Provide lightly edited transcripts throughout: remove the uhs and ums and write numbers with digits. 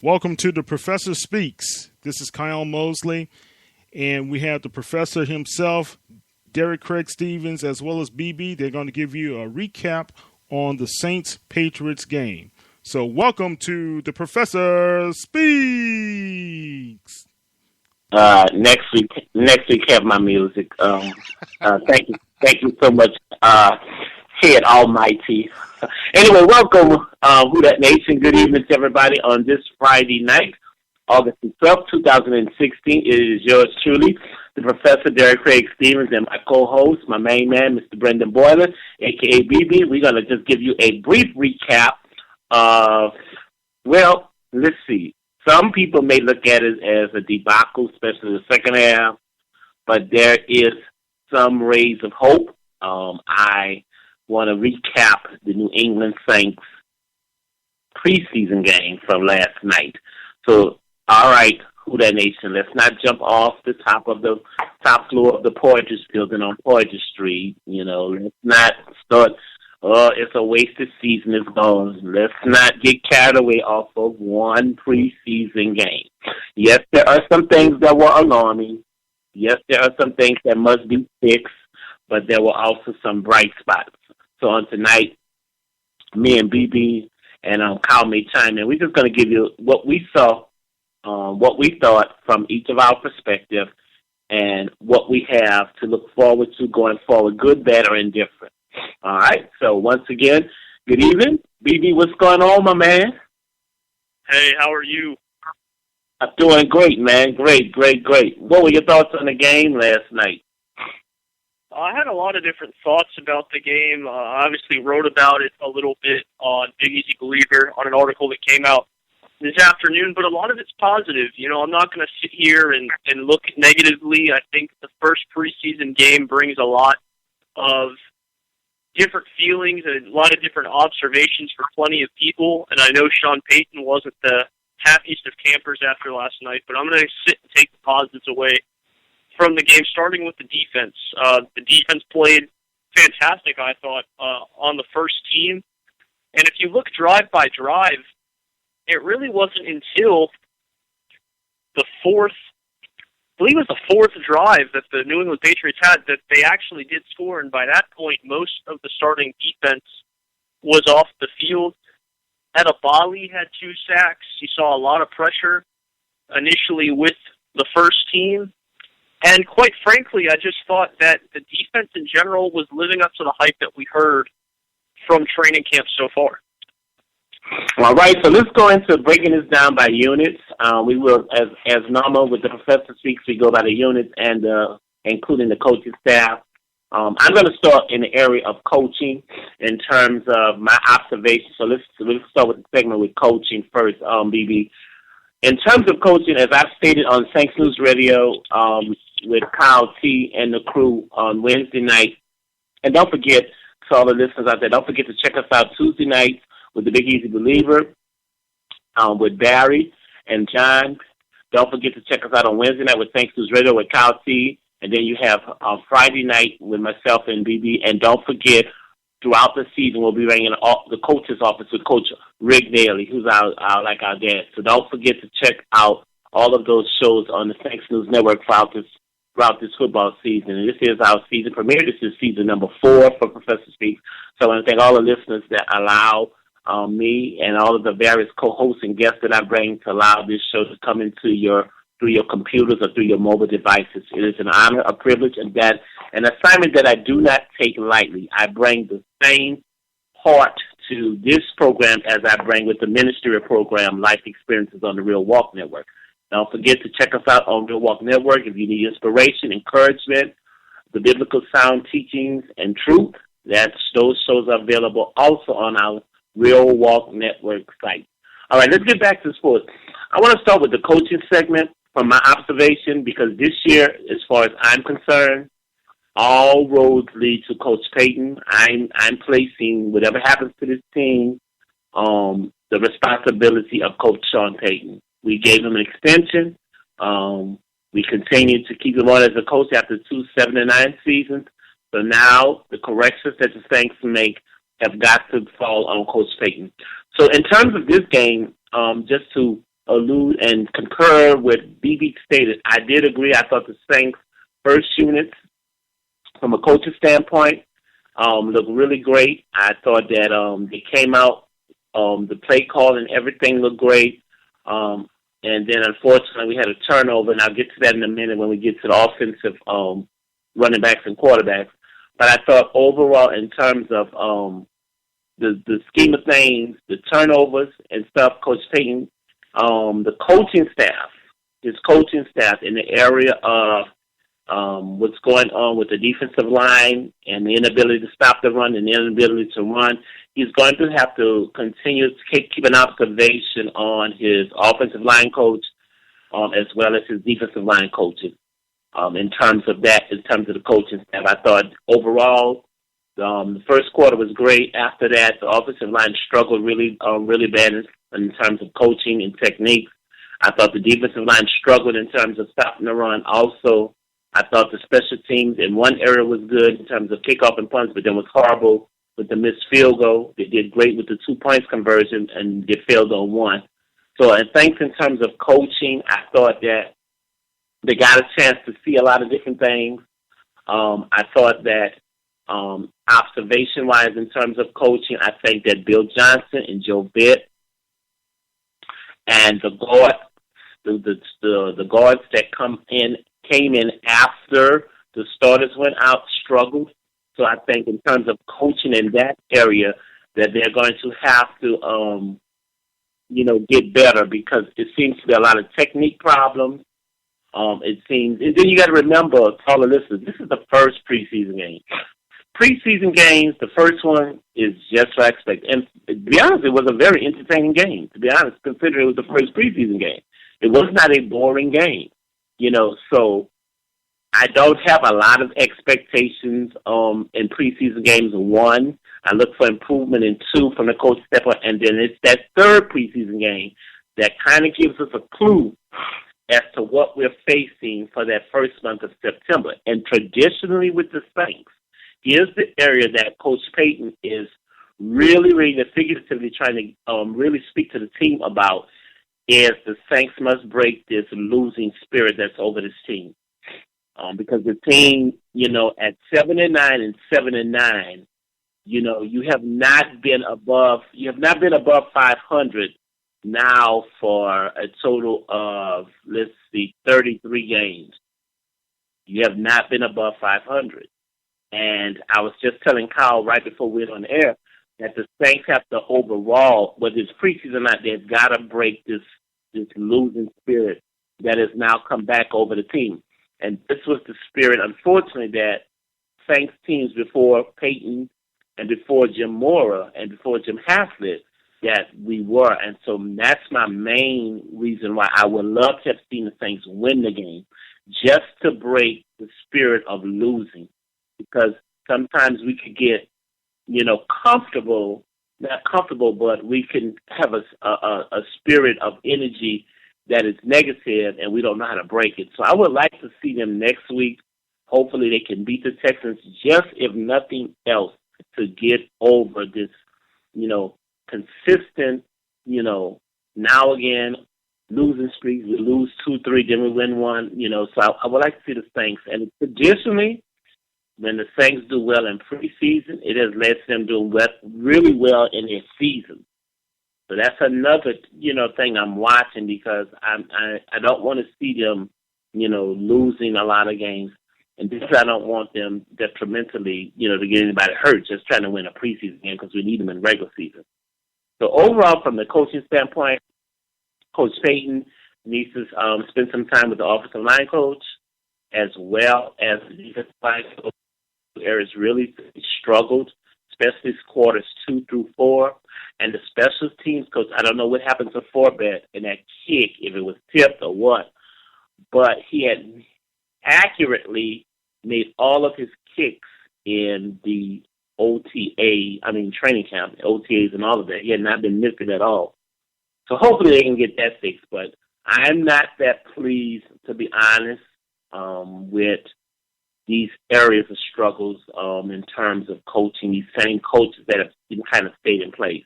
Welcome to the Professor Speaks. This is Kyle Mosley, and we have the professor himself, Derek Craig Stevens, as well as BB. They're going to give you a recap on the Saints-Patriots game. So welcome to the Professor Speaks. Next week have my music. Thank you so much, Head Almighty. Anyway, welcome, Who That Nation. Good evening to everybody on this Friday night, August 12th, 2016. It is yours truly, the Professor Derek Craig Stevens, and my co-host, my main man, Mr. Brendan Boylin, a.k.a. BB. We're going to just give you a brief recap of, well, let's see. Some people may look at it as a debacle, especially the second half, but there is some rays of hope. I want to recap the New England Saints preseason game from last night. So, all right, Who That Nation, let's not jump off the top floor of the Patriots building on Patriot Street. You know, let's not start, it's a wasted season, it's gone. Let's not get carried away off of one preseason game. Yes, there are some things that were alarming. Yes, there are some things that must be fixed, but there were also some bright spots. So on tonight, me and BB and Kyle may chime in. We're just going to give you what we saw, what we thought from each of our perspective, and what we have to look forward to going forward, good, bad, or indifferent. All right. So once again, good evening. BB, what's going on, my man? Hey, how are you? I'm doing great, man. Great. What were your thoughts on the game last night? I had a lot of different thoughts about the game. I obviously wrote about it a little bit on Big Easy Believer on an article that came out this afternoon, but a lot of it's positive. You know, I'm not going to sit here and look negatively. I think the first preseason game brings a lot of different feelings and a lot of different observations for plenty of people, and I know Sean Payton wasn't the happiest of campers after last night, but I'm going to sit and take the positives away from the game, starting with the defense. The defense played fantastic, I thought, on the first team. And if you look drive by drive, it really wasn't until the fourth drive that the New England Patriots had that they actually did score. And by that point, most of the starting defense was off the field. Bali had 2 sacks. You saw a lot of pressure initially with the first team. And quite frankly, I just thought that the defense in general was living up to the hype that we heard from training camp so far. All right, so let's go into breaking this down by units. We will, as normal with the Professor Speaks, we go by the units and including the coaching staff. I'm going to start in the area of coaching in terms of my observations. So let's start with the segment with coaching first, BB. In terms of coaching, as I've stated on Saints News Radio with Kyle T. and the crew on Wednesday night, and don't forget, to all the listeners out there, don't forget to check us out Tuesday nights with the Big Easy Believer, with Barry and John. Don't forget to check us out on Wednesday night with Saints News Radio with Kyle T. And then you have Friday night with myself and BB. And don't forget, throughout the season, we'll be ringing the coach's office with Coach Rick Daly, who's our dad. So don't forget to check out all of those shows on the Saints News Network throughout this football season. And this is our season premiere. This is season number 4 for Professor Speaks. So I want to thank all the listeners that allow me and all of the various co-hosts and guests that I bring to allow this show to come into through your computers or through your mobile devices. It is an honor, a privilege, and an assignment that I do not take lightly. I bring the same heart to this program as I bring with the ministerial program, Life Experiences on the Real Walk Network. Don't forget to check us out on Real Walk Network if you need inspiration, encouragement, the biblical sound teachings, and truth. Those shows are available also on our Real Walk Network site. All right, let's get back to sports. I want to start with the coaching segment from my observation, because this year, as far as I'm concerned, all roads lead to Coach Payton. I'm placing whatever happens to this team, the responsibility of Coach Sean Payton. We gave him an extension. We continue to keep him on as a coach after 2 7-9 seasons. So now the corrections that the Saints make have got to fall on Coach Payton. So in terms of this game, just to allude and concur with BB stated. I did agree. I thought the Saints' first units, from a coaching standpoint, looked really great. I thought that they came out, the play call and everything looked great. And then, unfortunately, we had a turnover, and I'll get to that in a minute when we get to the offensive running backs and quarterbacks. But I thought overall, in terms of the scheme of things, the turnovers and stuff, Coach Payton, the coaching staff, his coaching staff in the area of what's going on with the defensive line and the inability to stop the run and the inability to run, he's going to have to continue to keep an observation on his offensive line coach as well as his defensive line coaches. In terms of the coaching staff, I thought overall the first quarter was great. After that, the offensive line struggled really bad in terms of coaching and techniques. I thought the defensive line struggled in terms of stopping the run. Also, I thought the special teams in one area was good in terms of kickoff and punts, but then was horrible with the missed field goal. They did great with the 2 points conversion, and they failed on one. So, and thanks in terms of coaching, I thought that they got a chance to see a lot of different things. I thought that observation-wise, in terms of coaching, I think that Bill Johnson and Joe Bitt and the guards that came in after the starters went out struggled. So I think in terms of coaching in that area, that they're going to have to, get better, because it seems to be a lot of technique problems. It seems, and then you got to remember, all the listeners, this is the first preseason game. Preseason games, the first one is just what I expect. And to be honest, it was a very entertaining game, to be honest, considering it was the first preseason game. It was not a boring game, so I don't have a lot of expectations in preseason games. One, I look for improvement in two from the coach step up, and then it's that third preseason game that kind of gives us a clue as to what we're facing for that first month of September. And traditionally with the Saints, here's the area that Coach Payton is really, really figuratively trying to really speak to the team about, is the Saints must break this losing spirit that's over this team. Because the team, at 7-9 and 7-9, you have not been above 500 now for a total of, 33 games. You have not been above 500. And I was just telling Kyle right before we went on the air that the Saints have to overall, whether it's preseason or not, they've got to break this losing spirit that has now come back over the team. And this was the spirit, unfortunately, that Saints teams before Peyton and before Jim Mora and before Jim Haslett that we were. And so that's my main reason why I would love to have seen the Saints win the game, just to break the spirit of losing. Because sometimes we could get, comfortable, not comfortable, but we can have a spirit of energy that is negative, and we don't know how to break it. So I would like to see them next week. Hopefully they can beat the Texans, just if nothing else, to get over this, consistent, now again, losing streaks. We lose 2-3, then we win one, So I would like to see the Saints. And traditionally, when the Saints do well in preseason, it has led to them doing really well in their season. So that's another, thing I'm watching, because I don't want to see them, losing a lot of games. And this, I don't want them detrimentally, to get anybody hurt, just trying to win a preseason game, because we need them in regular season. So overall, from the coaching standpoint, Coach Payton needs to spend some time with the offensive line coach, as well as the defensive line coach. Areas really struggled, especially quarters 2 through 4. And the special teams coach, I don't know what happened to Forbett in that kick, if it was tipped or what, but he had accurately made all of his kicks in the training camp, OTAs and all of that. He had not been missing at all. So hopefully they can get that fixed. But I'm not that pleased, to be honest, with these areas of struggles in terms of coaching, these same coaches that have kind of stayed in place.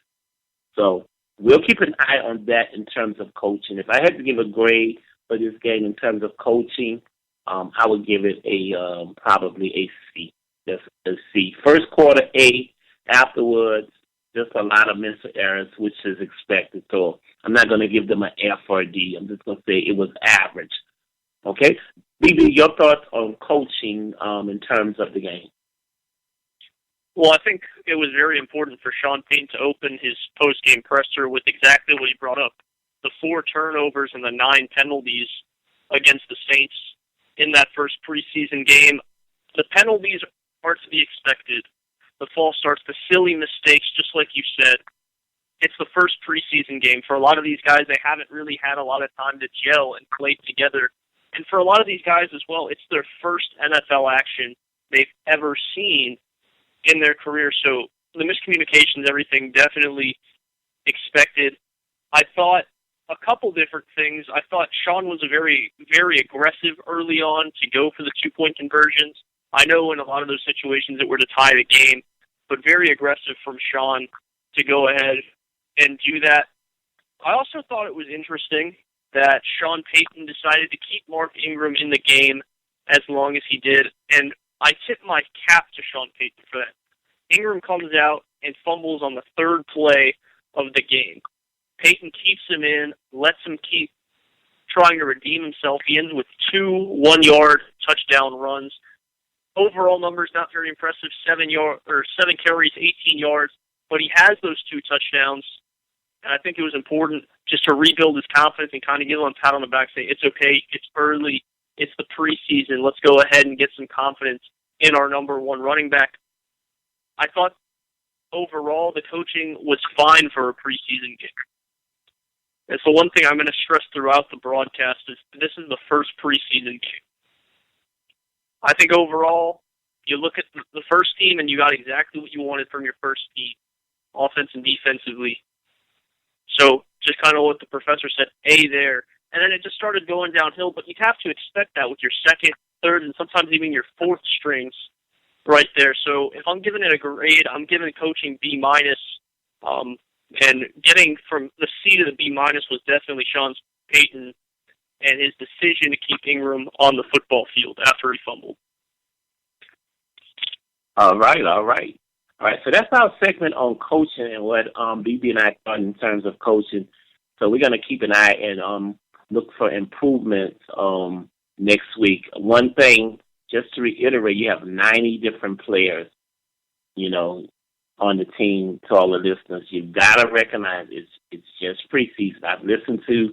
So we'll keep an eye on that in terms of coaching. If I had to give a grade for this game in terms of coaching, I would give it probably a C. Just a C. First quarter, A. Afterwards, just a lot of mental errors, which is expected. So I'm not going to give them an F or a D. I'm just going to say it was average. Okay? BB, your thoughts on coaching in terms of the game? Well, I think it was very important for Sean Payton to open his post-game presser with exactly what he brought up, the 4 turnovers and the 9 penalties against the Saints in that first preseason game. The penalties are to be expected. The false starts, the silly mistakes, just like you said. It's the first preseason game. For a lot of these guys, they haven't really had a lot of time to gel and play together. And for a lot of these guys as well, it's their first NFL action they've ever seen in their career. So the miscommunications, everything, definitely expected. I thought a couple different things. I thought Sean was a very, very aggressive early on to go for the 2-point conversions. I know in a lot of those situations it were to tie the game, but very aggressive from Sean to go ahead and do that. I also thought it was interesting that Sean Payton decided to keep Mark Ingram in the game as long as he did, and I tip my cap to Sean Payton for that. Ingram comes out and fumbles on the 3rd play of the game. Payton keeps him in, lets him keep trying to redeem himself. He ends with 2 one-yard touchdown runs. Overall numbers not very impressive, 7 carries, 18 yards, but he has those 2 touchdowns, and I think it was important just to rebuild his confidence and kind of give him a pat on the back, say, it's okay, it's early, it's the preseason, let's go ahead and get some confidence in our number 1 running back. I thought overall the coaching was fine for a preseason game. And so one thing I'm going to stress throughout the broadcast is this is the first preseason game. I think overall, you look at the first team and you got exactly what you wanted from your first team, offense and defensively. So just kind of what the professor said, A there. And then it just started going downhill, but you'd have to expect that with your 2nd, 3rd, and sometimes even your 4th strings right there. So if I'm giving it a grade, I'm giving coaching B-. And getting from the C to the B- was definitely Sean Payton and his decision to keep Ingram on the football field after he fumbled. All right. So that's our segment on coaching and what BB and I thought in terms of coaching. So we're going to keep an eye and look for improvements next week. One thing, just to reiterate, you have 90 different players, on the team. To all the listeners, you've got to recognize it's just preseason. I've listened to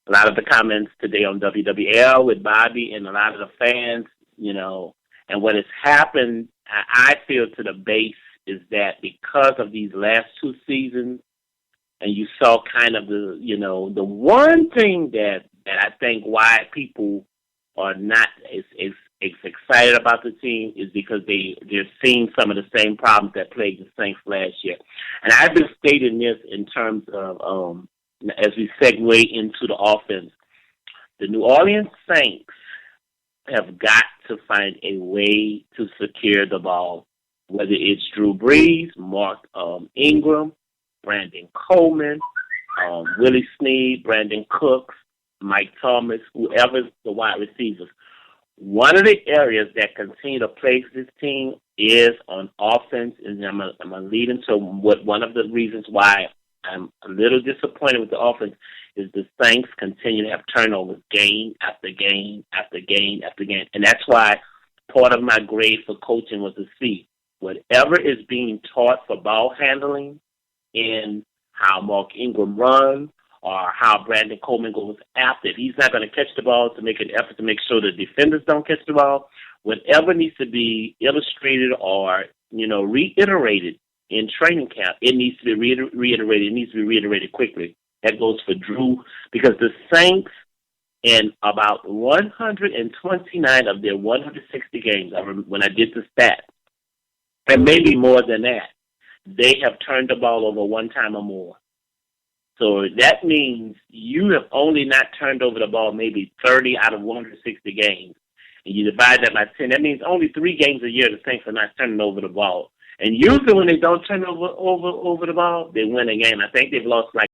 a lot of the comments today on WWL with Bobby and a lot of the fans, and what has happened, I feel, to the base is that because of these last 2 seasons, and you saw kind of the one thing that I think why people are not as excited about the team is because they're seeing some of the same problems that plagued the Saints last year. And I've been stating this in terms of, as we segue into the offense, the New Orleans Saints have got to find a way to secure the ball, whether it's Drew Brees, Mark Ingram, Brandon Coleman, Willie Snead, Brandon Cooks, Mike Thomas, whoever's the wide receivers. One of the areas that continue to plague this team is on offense, and I'm going to lead into one of the reasons why I'm a little disappointed with the offense is the Saints continue to have turnovers game after game after game after game. And that's why part of my grade for coaching was a C. Whatever is being taught for ball handling in how Mark Ingram runs or how Brandon Coleman goes after it, he's not going to catch the ball to make an effort to make sure the defenders don't catch the ball. Whatever needs to be illustrated or, reiterated in training camp, it needs to be reiterated. It needs to be reiterated quickly. That goes for Drew, because the Saints, in about 129 of their 160 games, when I did the stat, and maybe more than that, they have turned the ball over 1 time or more. So that means you have only not turned over the ball maybe 30 out of 160 games. And you divide that by 10. That means only 3 games a year the Saints are not turning over the ball. And usually when they don't turn over the ball, they win a game. I think they've lost like